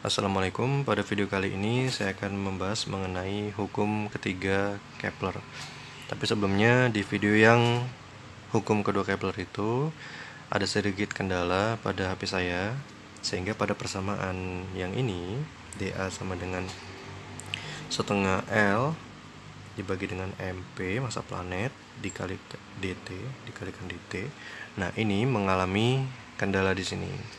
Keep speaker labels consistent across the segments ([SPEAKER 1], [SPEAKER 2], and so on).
[SPEAKER 1] Assalamualaikum, pada video kali ini saya akan membahas mengenai hukum ketiga Kepler. Tapi sebelumnya di video yang hukum kedua Kepler itu ada sedikit kendala pada HP saya, sehingga pada persamaan yang ini dA sama dengan setengah L dibagi dengan MP massa planet dikali dt dikalikan dt. Nah, ini mengalami kendala di sini.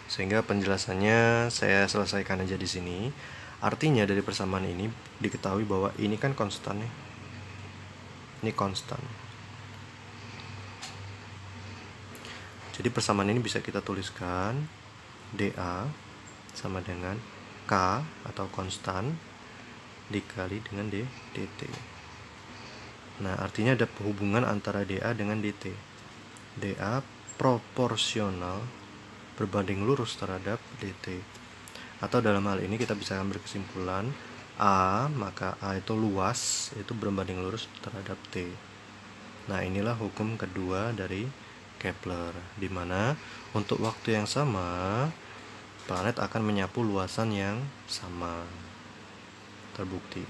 [SPEAKER 1] Sehingga penjelasannya saya selesaikan aja di sini. Artinya dari persamaan ini diketahui bahwa ini kan konstan nih. Ini konstan. Jadi persamaan ini bisa kita tuliskan dA sama dengan K atau konstan dikali dengan dt. Nah, artinya ada hubungan antara dA dengan dt. dA proporsional berbanding lurus terhadap dt. Atau dalam hal ini kita bisa ambil kesimpulan maka A itu luas, itu berbanding lurus terhadap T. Nah, inilah hukum kedua dari Kepler, di mana untuk waktu yang sama planet akan menyapu luasan yang sama. Terbukti.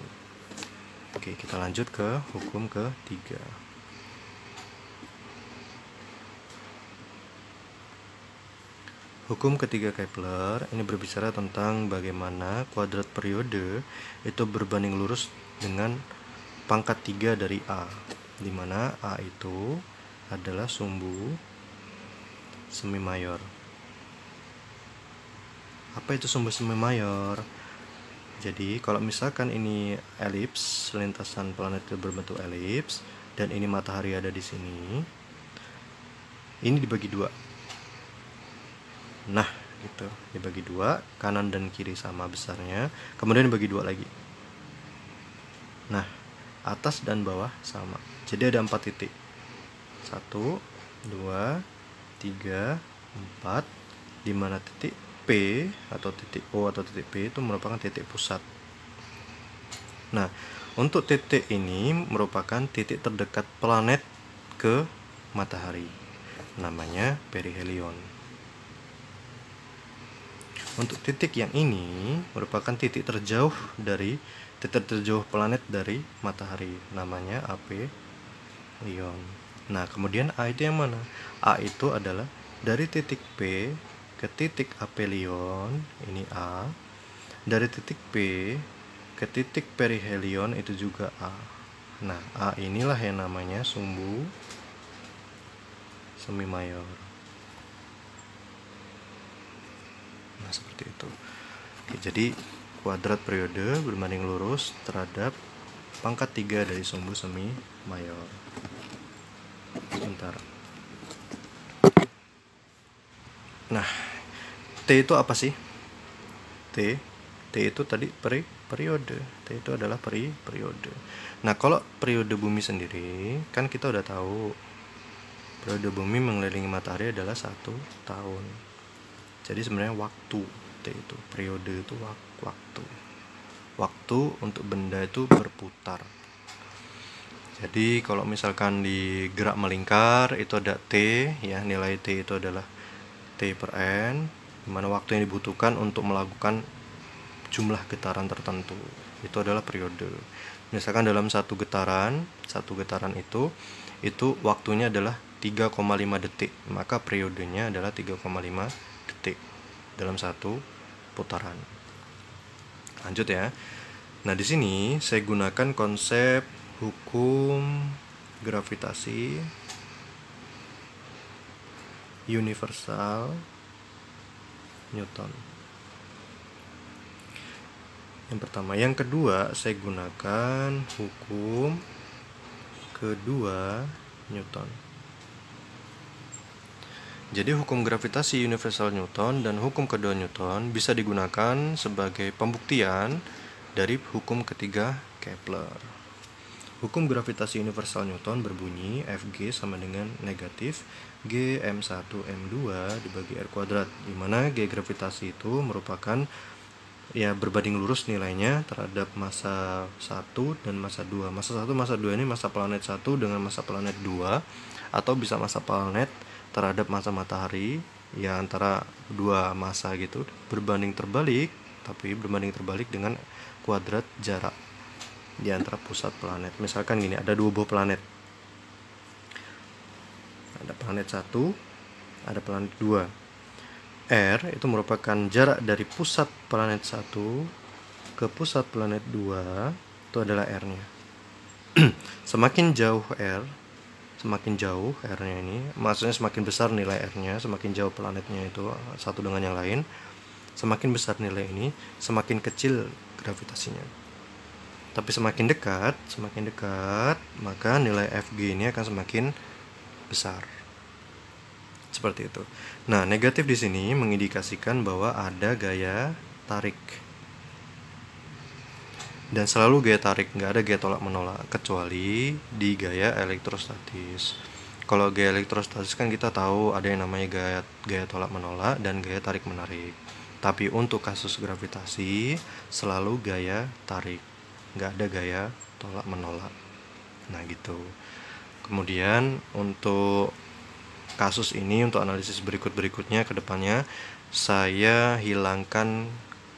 [SPEAKER 1] Oke, kita lanjut ke hukum ketiga. Hukum ketiga Kepler ini berbicara tentang bagaimana kuadrat periode itu berbanding lurus dengan pangkat 3 dari A, di mana A itu adalah sumbu semi mayor. Apa itu sumbu semi mayor? Jadi kalau misalkan ini elips, lintasan planet itu berbentuk elips, dan ini matahari ada di sini, ini dibagi dua. Nah, gitu, dibagi dua, kanan dan kiri sama besarnya, kemudian dibagi dua lagi. Nah, atas dan bawah sama. Jadi ada 4 titik. 1, 2, 3, 4, di mana titik P atau titik O atau titik P itu merupakan titik pusat. Nah, untuk titik ini merupakan titik terdekat planet ke matahari. Namanya perihelion. Untuk titik yang ini merupakan titik terjauh planet dari matahari, namanya aphelion. Nah, kemudian A itu yang mana? A itu adalah dari titik P ke titik aphelion, ini A. Dari titik P ke titik perihelion itu juga A. Nah, A inilah yang namanya sumbu semi mayor. Nah, seperti itu. Oke, jadi kuadrat periode berbanding lurus terhadap pangkat 3 dari sumbu semi mayor. Sebentar. Nah, T itu apa sih? T itu tadi periode. T itu adalah periode. Nah, kalau periode bumi sendiri, kan kita udah tahu periode bumi mengelilingi matahari adalah 1 tahun. Jadi sebenarnya waktu T itu, periode itu waktu untuk benda itu berputar. Jadi kalau misalkan di gerak melingkar itu ada T, ya, nilai T itu adalah T per N, dimana waktu yang dibutuhkan untuk melakukan jumlah getaran tertentu itu adalah periode. Misalkan dalam satu getaran itu waktunya adalah 3,5 detik, maka periodenya adalah 3,5 detik dalam satu putaran. Lanjut ya. Nah, di sini saya gunakan konsep hukum gravitasi universal Newton. Yang pertama, yang kedua saya gunakan hukum kedua Newton. Jadi hukum gravitasi universal Newton dan hukum kedua Newton bisa digunakan sebagai pembuktian dari hukum ketiga Kepler. Hukum gravitasi universal Newton berbunyi Fg sama dengan negatif G m1 m2 dibagi r kuadrat, di mana G gravitasi itu merupakan berbanding lurus nilainya terhadap massa 1 dan massa 2. Massa 1, massa 2 ini massa planet 1 dengan massa planet 2, atau bisa massa planet terhadap massa matahari, ya, antara dua massa gitu, berbanding terbalik tapi berbanding terbalik dengan kuadrat jarak di antara pusat planet. Misalkan gini, ada 2 buah planet. Ada planet 1, ada planet 2. R itu merupakan jarak dari pusat planet 1 ke pusat planet 2, itu adalah R-nya. Semakin jauh R-nya ini, maksudnya semakin besar nilai R-nya, semakin jauh planetnya itu satu dengan yang lain, semakin besar nilai ini, semakin kecil gravitasinya. Tapi semakin dekat, maka nilai Fg ini akan semakin besar. Seperti itu. Nah, negatif di sini mengindikasikan bahwa ada gaya tarik. Dan selalu gaya tarik, nggak ada gaya tolak menolak, kecuali di gaya elektrostatis. Kalau gaya elektrostatis kan kita tahu ada yang namanya gaya tolak menolak dan gaya tarik menarik. Tapi untuk kasus gravitasi selalu gaya tarik, nggak ada gaya tolak menolak. Nah gitu. Kemudian untuk kasus ini, untuk analisis berikutnya ke depannya, saya hilangkan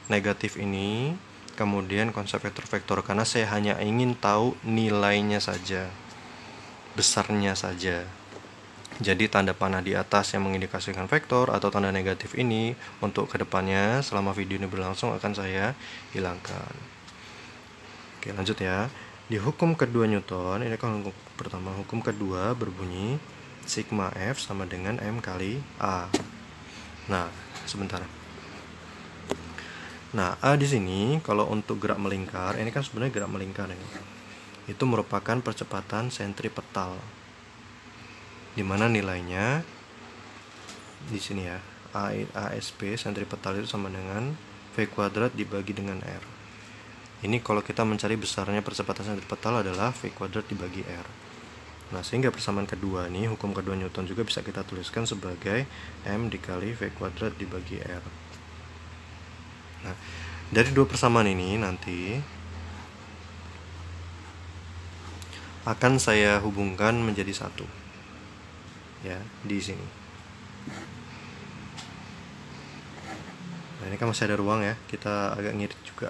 [SPEAKER 1] negatif ini, kemudian konsep vektor-vektor, karena saya hanya ingin tahu nilainya saja, besarnya saja. Jadi tanda panah di atas yang mengindikasikan vektor atau tanda negatif ini untuk kedepannya selama video ini berlangsung akan saya hilangkan. Oke, lanjut ya. Di hukum kedua Newton, ini kan hukum pertama. Hukum kedua berbunyi sigma F sama dengan M kali A. Nah, sebentar. Nah, A di sini kalau untuk gerak melingkar, ini kan sebenarnya gerak melingkar ini. Itu merupakan percepatan sentripetal. Di mana nilainya di sini ya. ASP sentripetal itu sama dengan V kuadrat dibagi dengan R. Ini kalau kita mencari besarnya percepatan sentripetal adalah V kuadrat dibagi R. Nah, sehingga persamaan kedua nih, hukum kedua Newton juga bisa kita tuliskan sebagai M dikali V kuadrat dibagi R. Nah, dari dua persamaan ini nanti akan saya hubungkan menjadi satu. Ya, di sini. Nah, ini kan masih ada ruang ya, kita agak ngirit juga.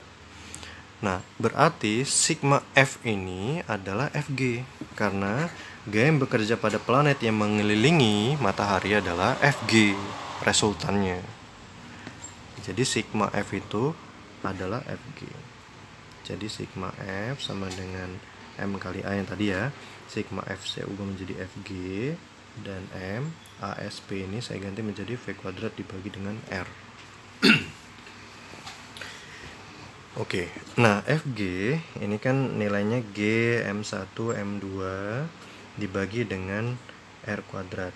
[SPEAKER 1] Nah, berarti sigma F ini adalah Fg, karena gaya yang bekerja pada planet yang mengelilingi matahari adalah Fg, resultannya. Jadi sigma F itu adalah Fg. Jadi sigma F sama dengan M kali A yang tadi ya. Sigma F saya ubah menjadi Fg, dan M, ASP ini saya ganti menjadi V kuadrat dibagi dengan R. Oke, nah Fg ini kan nilainya G M1 M2 dibagi dengan R kuadrat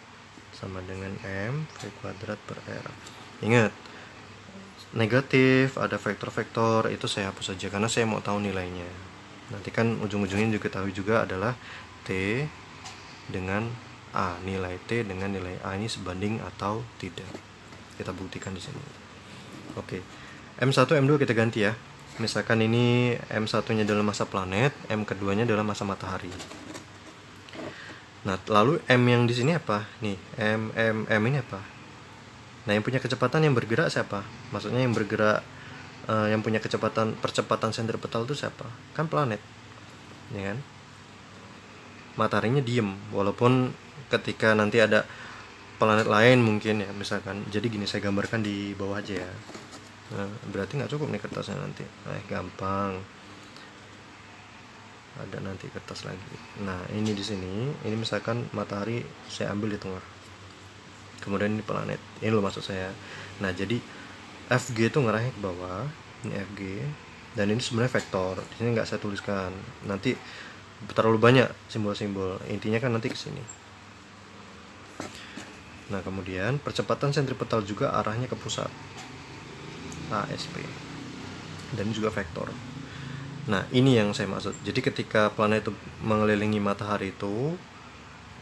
[SPEAKER 1] sama dengan M V kuadrat per R. Ingat, negatif ada vektor-vektor itu saya hapus saja karena saya mau tahu nilainya. Nanti kan ujung-ujungnya juga tahu juga adalah T dengan A, nilai T dengan nilai A ini sebanding atau tidak. Kita buktikan di sini. Oke, M1 M2 kita ganti ya. Misalkan ini M1-nya adalah massa planet, M keduanya adalah massa matahari. Nah, lalu M yang di sini apa? Nih, M ini apa? Nah, yang punya kecepatan yang bergerak siapa? Maksudnya yang bergerak yang punya percepatan sentripetal itu siapa? Kan planet. Ya kan? Mataharinya diem, walaupun ketika nanti ada planet lain mungkin ya, misalkan. Jadi gini, saya gambarkan di bawah aja ya. Nah, berarti nggak cukup nih kertasnya nanti. Gampang. Ada nanti kertas lagi. Nah, ini di sini, ini misalkan matahari saya ambil di tengah. Kemudian ini planet. Ini loh maksud saya. Nah, jadi Fg itu ngarahnya ke bawah. Ini Fg. Dan ini sebenarnya vektor. Di sini nggak saya tuliskan. Nanti terlalu banyak simbol-simbol. Intinya kan nanti ke sini. Nah, kemudian percepatan sentripetal juga arahnya ke pusat. ASP, dan juga vektor. Nah, ini yang saya maksud. Jadi ketika planet itu mengelilingi matahari itu,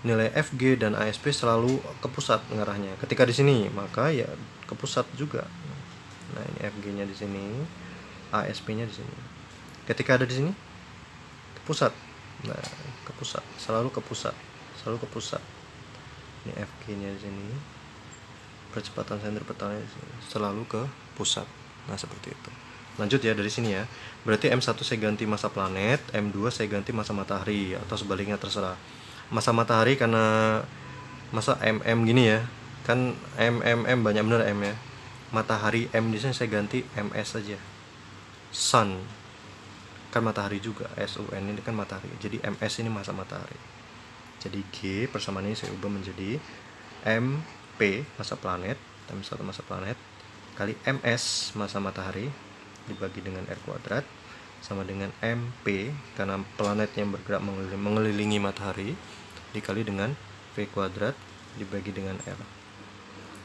[SPEAKER 1] nilai Fg dan ASP selalu ke pusat ngarahnya. Ketika di sini, maka ya ke pusat juga. Nah, ini Fg-nya di sini, ASP-nya di sini. Ketika ada di sini, ke pusat. Nah, ke pusat, selalu ke pusat, selalu ke pusat. Ini Fg-nya di sini. Percepatan sentripetalnya selalu ke pusat. Nah, seperti itu. Lanjut ya dari sini ya. Berarti M1 saya ganti masa planet, M2 saya ganti masa matahari, atau sebaliknya terserah. Masa matahari karena masa MM gini ya. Kan M banyak bener M ya. Matahari M di sini saya ganti MS saja. Sun kan matahari juga, SUN ini kan matahari. Jadi MS ini masa matahari. Jadi G persamaan ini saya ubah menjadi MP masa planet, M1 masa planet kali MS masa matahari dibagi dengan R kuadrat sama dengan MP karena planet yang bergerak mengelilingi matahari dikali dengan V kuadrat dibagi dengan R.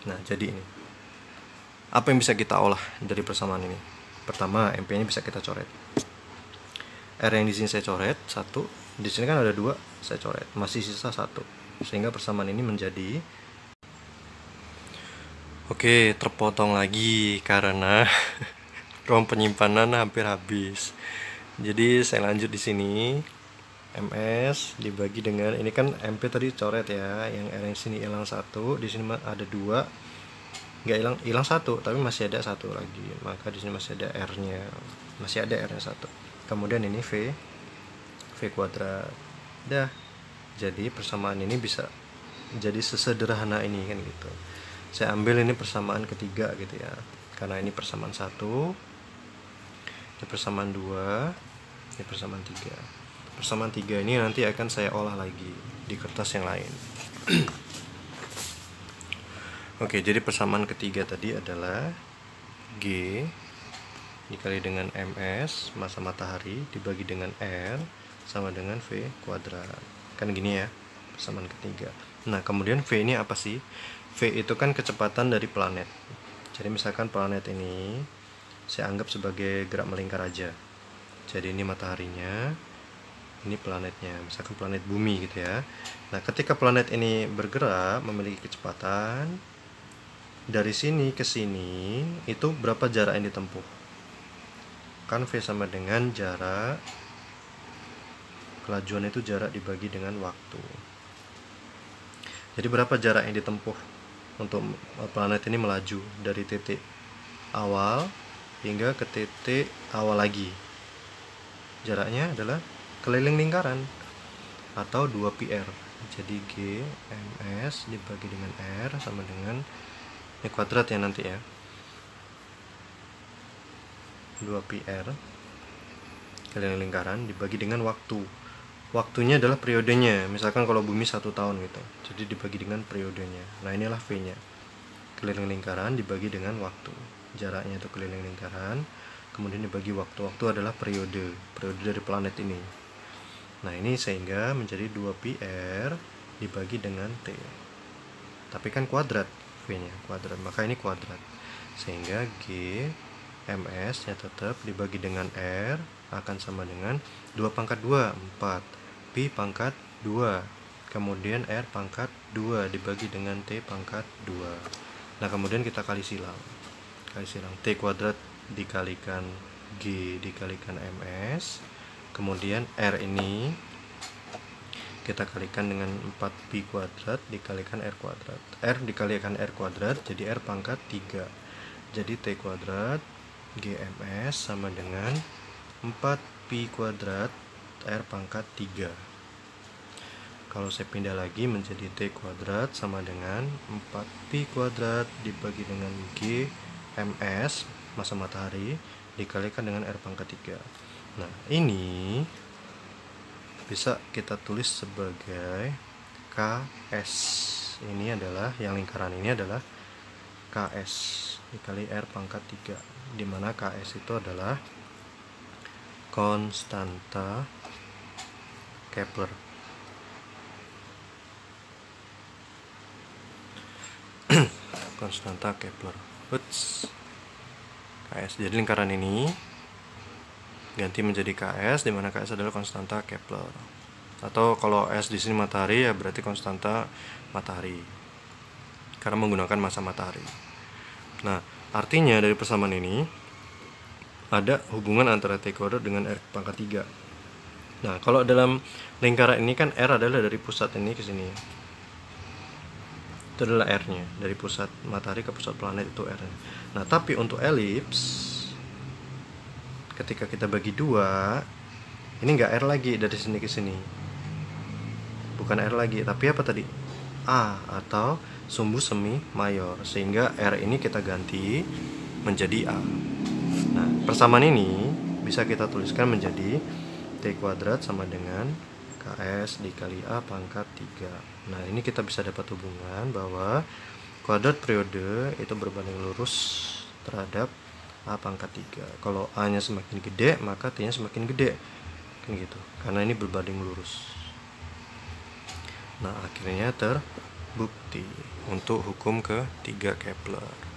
[SPEAKER 1] Nah, jadi ini. Apa yang bisa kita olah dari persamaan ini? Pertama, MP-nya bisa kita coret. R yang di sini saya coret 1, di sini kan ada 2, saya coret. Masih sisa 1. Sehingga persamaan ini menjadi oke, terpotong lagi karena ruang penyimpanan hampir habis. Jadi saya lanjut di sini. MS dibagi dengan ini kan MP tadi coret ya, yang R yang sini hilang 1, di sini ada 2. Nggak hilang 1, tapi masih ada 1 lagi. Maka di sini masih ada R-nya. Masih ada R-nya 1. Kemudian ini V kuadrat. Dah. Jadi persamaan ini bisa jadi sesederhana ini kan gitu. Saya ambil ini persamaan ketiga gitu ya. Karena ini persamaan 1, ini persamaan 2, ini persamaan 3. Persamaan 3 ini nanti akan saya olah lagi di kertas yang lain. Oke, jadi persamaan ketiga tadi adalah G dikali dengan MS masa matahari dibagi dengan R sama dengan V kuadrat. Kan gini ya, persamaan ketiga. Nah, kemudian V ini apa sih? V itu kan kecepatan dari planet. Jadi misalkan planet ini saya anggap sebagai gerak melingkar aja. Jadi ini mataharinya, ini planetnya, misalkan planet bumi gitu ya. Nah, ketika planet ini bergerak memiliki kecepatan dari sini ke sini, itu berapa jarak yang ditempuh? Kan V sama dengan jarak, kelajuan itu jarak dibagi dengan waktu. Jadi berapa jarak yang ditempuh untuk planet ini melaju dari titik awal hingga ke titik awal lagi? Jaraknya adalah keliling lingkaran atau 2πr. Jadi G MS dibagi dengan R sama dengan ini kuadrat ya nanti ya, 2πr keliling lingkaran dibagi dengan waktu. Waktunya adalah periodenya. Misalkan kalau bumi 1 tahun gitu, jadi dibagi dengan periodenya. Nah, inilah V nya, keliling lingkaran dibagi dengan waktu. Jaraknya itu keliling lingkaran, kemudian dibagi waktu. Waktu adalah periode dari planet ini. Nah, ini sehingga menjadi 2πr dibagi dengan T. Tapi kan kuadrat, V-nya kuadrat, maka ini kuadrat. Sehingga G MS nya tetap dibagi dengan R akan sama dengan 2 pangkat 2, 4 Pi pangkat 2, kemudian R pangkat 2 dibagi dengan T pangkat 2. Nah, kemudian kita kali silang. T kuadrat dikalikan G dikalikan MS, kemudian R ini kita kalikan dengan 4pi kuadrat dikalikan R kuadrat. R dikalikan R kuadrat jadi R pangkat 3. Jadi T kuadrat GMS sama dengan 4pi kuadrat R pangkat 3. Kalau saya pindah lagi menjadi T kuadrat sama dengan 4pi kuadrat dibagi dengan GMS masa matahari dikalikan dengan R pangkat 3. Nah, ini bisa kita tulis sebagai KS. Ini adalah yang lingkaran ini adalah KS dikali R pangkat 3, di mana KS itu adalah konstanta Kepler. Konstanta Kepler. KS. Jadi lingkaran ini ganti menjadi KS, di mana KS adalah konstanta Kepler. Atau kalau S di sini matahari, ya berarti konstanta matahari, karena menggunakan massa matahari. Nah, artinya dari persamaan ini ada hubungan antara T kuadrat dengan R pangkat 3. Nah, kalau dalam lingkaran ini kan R adalah dari pusat ini ke sini. Itu adalah R-nya, dari pusat matahari ke pusat planet itu R. Nah, tapi untuk elips ketika kita bagi 2, ini nggak R lagi dari sini ke sini, bukan R lagi, tapi apa tadi? A atau sumbu semi mayor, sehingga R ini kita ganti menjadi A. Nah, persamaan ini bisa kita tuliskan menjadi T kuadrat sama dengan KS dikali A pangkat 3. Nah, ini kita bisa dapat hubungan bahwa kuadrat periode itu berbanding lurus terhadap A pangkat 3. Kalau A nya semakin gede, maka T nya semakin gede, kan gitu, karena ini berbanding lurus. Nah, akhirnya terbukti untuk hukum ketiga Kepler.